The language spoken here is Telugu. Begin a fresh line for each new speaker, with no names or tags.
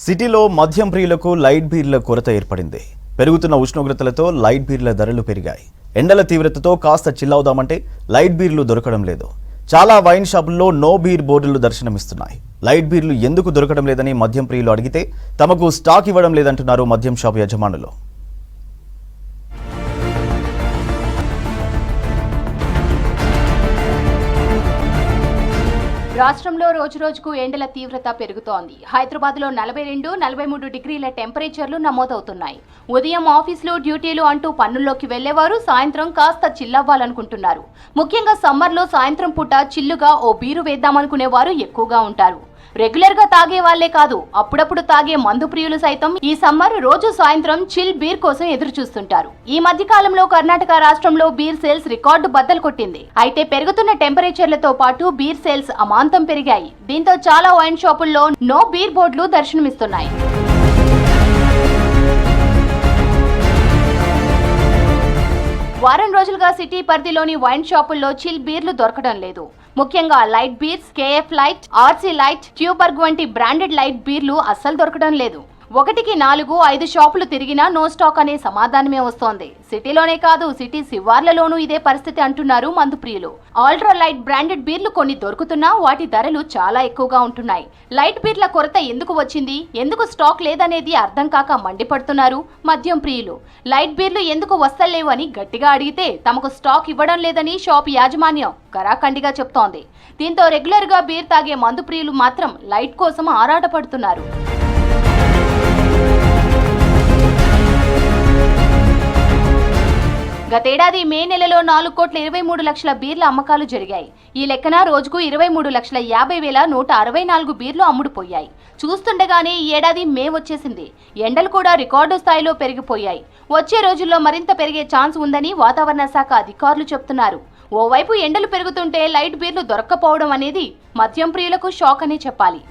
సిటీలో మద్యం ప్రియులకు లైట్ బీర్ల కొరత ఏర్పడింది. పెరుగుతున్న ఉష్ణోగ్రతలతో లైట్ బీర్ల ధరలు పెరిగాయి. ఎండల తీవ్రతతో కాస్త చిల్లవుదామంటే లైట్ బీర్లు దొరకడం లేదు. చాలా వైన్ షాపుల్లో నో బీర్ బోర్డులు దర్శనమిస్తున్నాయి. లైట్ బీర్లు ఎందుకు దొరకడం లేదని మద్యం ప్రియులు అడిగితే తమకు స్టాక్ ఇవ్వడం లేదంటున్నారు మద్యం షాపు యజమానులు.
రాష్ట్రంలో రోజురోజుకు ఎండల తీవ్రత పెరుగుతోంది. హైదరాబాద్లో 42, 43 డిగ్రీల టెంపరేచర్లు నమోదవుతున్నాయి. ఉదయం ఆఫీసులు, డ్యూటీలు అంటూ పనుల్లోకి వెళ్లేవారు సాయంత్రం కాస్త చిల్లవ్వాలనుకుంటున్నారు. ముఖ్యంగా సమ్మర్లో సాయంత్రం పూట చిల్లుగా ఓ బీరు వేద్దామనుకునేవారు ఎక్కువగా ఉంటారు. రెగ్యులర్ గా తాగే వాళ్లే కాదు, అప్పుడప్పుడు తాగే మందు ప్రియులు సైతం ఈ సమ్మర్ రోజు సాయంత్రం చిల్ బీర్ కోసం ఎదురు చూస్తుంటారు. ఈ మధ్య కాలంలో కర్ణాటక రాష్ట్రంలో బీర్ సేల్స్ రికార్డు బద్దలు కొట్టింది. అయితే పెరుగుతున్న టెంపరేచర్లతో పాటు బీర్ సేల్స్ అమాంతం పెరిగాయి. దీంతో చాలా వైన్ షాపుల్లో నో బీర్ బోర్డులు దర్శనమిస్తున్నాయి. వారం రోజులుగా సిటీ పరిధిలోని వైన్ షాపుల్లో చిల్ బీర్లు దొరకడం లేదు. ముఖ్యంగా light beers, KF light, RC light, Tuborg వంటి బ్రాండెడ్ లైట్ బీర్లు అస్సలు దొరకడం లేదు. 1-4-5 షాపులు తిరిగినా నో స్టాక్ అనే సమాధానమే వస్తోంది. సిటీలోనే కాదు, సిటీ శివార్లలోనూ ఇదే పరిస్థితి అంటున్నారు మందు ప్రియులు. ఆల్ట్రా లైట్ బ్రాండెడ్ బీర్లు కొన్ని దొరుకుతున్నా వాటి ధరలు చాలా ఎక్కువగా ఉంటున్నాయి. లైట్ బీర్ల కొరత ఎందుకు వచ్చింది, ఎందుకు స్టాక్ లేదనేది అర్థం కాక మండిపడుతున్నారు మద్యం ప్రియులు. లైట్ బీర్లు ఎందుకు వస్తలేవు అని గట్టిగా అడిగితే తమకు స్టాక్ ఇవ్వడం లేదని షాప్ యాజమాన్యం కరాఖండిగా చెప్తోంది. దీంతో రెగ్యులర్ గా బీర్ తాగే మందు ప్రియులు మాత్రం లైట్ కోసం ఆరాటపడుతున్నారు. గతేడాది మే నెలలో 4,23,00,000 బీర్ల అమ్మకాలు జరిగాయి. ఈ లెక్కన రోజుకు 23,50,164 బీర్లు అమ్ముడుపోయాయి. చూస్తుండగానే ఈ ఏడాది మే వచ్చేసింది. ఎండలు కూడా రికార్డు స్థాయిలో పెరిగిపోయాయి. వచ్చే రోజుల్లో మరింత పెరిగే ఛాన్స్ ఉందని వాతావరణ శాఖ అధికారులు చెప్తున్నారు. ఓవైపు ఎండలు పెరుగుతుంటే లైట్ బీర్లు దొరక్కపోవడం అనేది మద్యం ప్రియులకు షాక్ అనే చెప్పాలి.